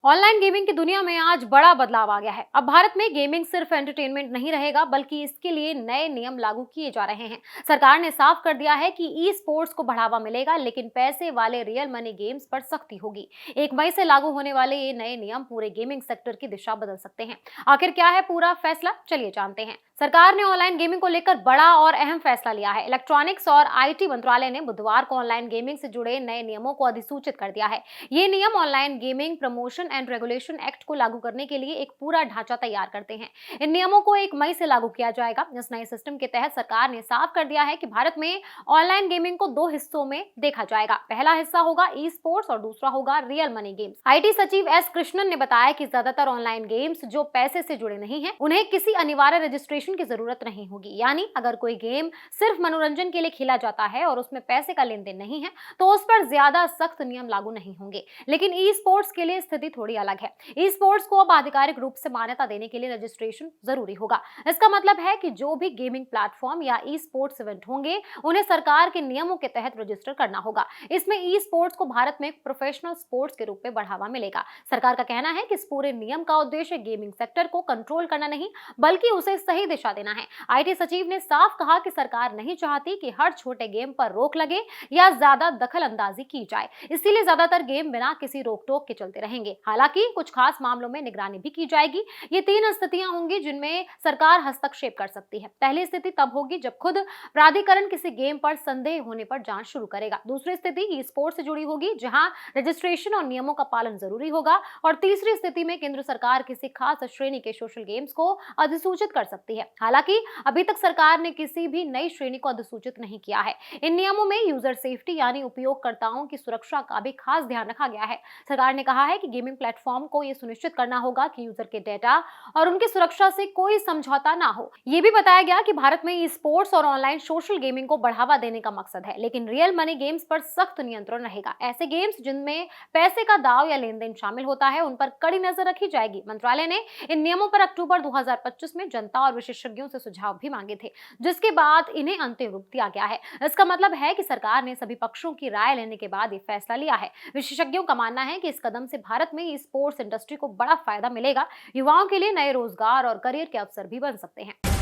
Online gaming की दुनिया में आज बड़ा बदलाव आ गया है। अब भारत में गेमिंग सिर्फ एंटरटेनमेंट नहीं रहेगा, बल्कि इसके लिए नए नियम लागू किए जा रहे हैं। सरकार ने साफ कर दिया है कि ई स्पोर्ट्स को बढ़ावा मिलेगा, लेकिन पैसे वाले रियल मनी गेम्स पर सख्ती होगी। 1 मई से लागू होने वाले ये नए नियम पूरे गेमिंग सेक्टर की दिशा बदल सकते हैं। आखिर क्या है पूरा फैसला, चलिए जानते हैं। सरकार ने ऑनलाइन गेमिंग को लेकर बड़ा और अहम फैसला लिया है। इलेक्ट्रॉनिक्स और आईटी मंत्रालय ने बुधवार को ऑनलाइन गेमिंग से जुड़े नए नियमों को अधिसूचित कर दिया है। ये नियम online gaming promotion and regulation act को लागू करने के लिए एक पूरा ढांचा तैयार करते हैं। इन नियमों को 1 मई से लागू किया जाएगा। इस नए सिस्टम के तहत सरकार ने साफ कर दिया है कि भारत में ऑनलाइन गेमिंग को 2 हिस्सों में देखा जाएगा। पहला हिस्सा होगा ई स्पोर्ट्स और दूसरा होगा रियल मनी गेम्स। आईटी सचिव एस कृष्णन ने बताया कि ज्यादातर ऑनलाइन गेम्स जो पैसे से जुड़े नहीं हैं, उन्हें किसी अनिवार्य रजिस्ट्रेशन की जरूरत नहीं होगी। यानी अगर कोई गेम सिर्फ मनोरंजन के लिए खेला जाता है और उसमें पैसे का लेन देन नहीं है, तो उस पर ज्यादा सख्त नियम लागू नहीं होंगे। लेकिन ई स्पोर्ट्स के लिए स्थिति थोड़ी अलग है। ई स्पोर्ट्स को अब आधिकारिक रूप से मान्यता देने के लिए रजिस्ट्रेशन जरूरी होगा। इसका मतलब है कि जो भी गेमिंग प्लेटफॉर्म या ई स्पोर्ट्स इवेंट होंगे, उन्हें सरकार के नियमों के तहत रजिस्टर करना होगा। इसमें ई स्पोर्ट्स को भारत में प्रोफेशनल स्पोर्ट्स के रूप में बढ़ावा मिलेगा। सरकार का कहना है कि इस पूरे नियम का उद्देश्य गेमिंग सेक्टर को कंट्रोल करना नहीं, बल्कि उसे सही दिशा देना है। आईटी सचिव ने साफ कहा कि सरकार नहीं चाहती कि हर छोटे गेम पर रोक लगे या ज्यादा दखल अंदाजी की जाए। इसीलिए ज्यादातर गेम बिना किसी रोक टोक के चलते रहेंगे। हालांकि कुछ खास मामलों में निगरानी भी की जाएगी। ये 3 स्थितियां होंगी जिनमें सरकार हस्तक्षेप कर सकती है। पहली स्थिति तब होगी जब खुद प्राधिकरण किसी गेम पर संदेह होने पर जांच शुरू करेगा। दूसरी स्थिति ई स्पोर्ट्स से जुड़ी होगी, जहां रजिस्ट्रेशन और नियमों का पालन जरूरी होगा। और तीसरी स्थिति में केंद्र सरकार किसी खास श्रेणी के सोशल गेम्स को अधिसूचित कर सकती है। हालांकि अभी तक सरकार ने किसी भी नई श्रेणी को अधिसूचित नहीं किया है। इन नियमों में यूजर सेफ्टी यानी उपयोगकर्ताओं की सुरक्षा का भी खास ध्यान रखा गया है। सरकार ने कहा है कि गेमिंग प्लेटफॉर्म को यह सुनिश्चित करना होगा कि यूजर के डेटा और उनकी सुरक्षा से कोई समझौता ना हो। ये भी बताया गया कि भारत में ई स्पोर्ट्स और ऑनलाइन सोशल गेमिंग को बढ़ावा देने का मकसद है, लेकिन रियल मनी गेम्स पर सख्त नियंत्रण रहेगा। ऐसे गेम्स जिनमें पैसे का दाव या लेन देन शामिल होता है, उन पर कड़ी नजर रखी जाएगी। मंत्रालय ने इन नियमों पर अक्टूबर 2025 में जनता और विशेषज्ञों से सुझाव भी मांगे थे, जिसके बाद इन्हें अंतिम रूप दिया गया है। इसका मतलब है कि सरकार ने सभी पक्षों की राय लेने के बाद ये फैसला लिया है। विशेषज्ञों का मानना है कि इस कदम से भारत में स्पोर्ट्स इंडस्ट्री को बड़ा फायदा मिलेगा। युवाओं के लिए नए रोजगार और करियर के अवसर भी बन सकते हैं।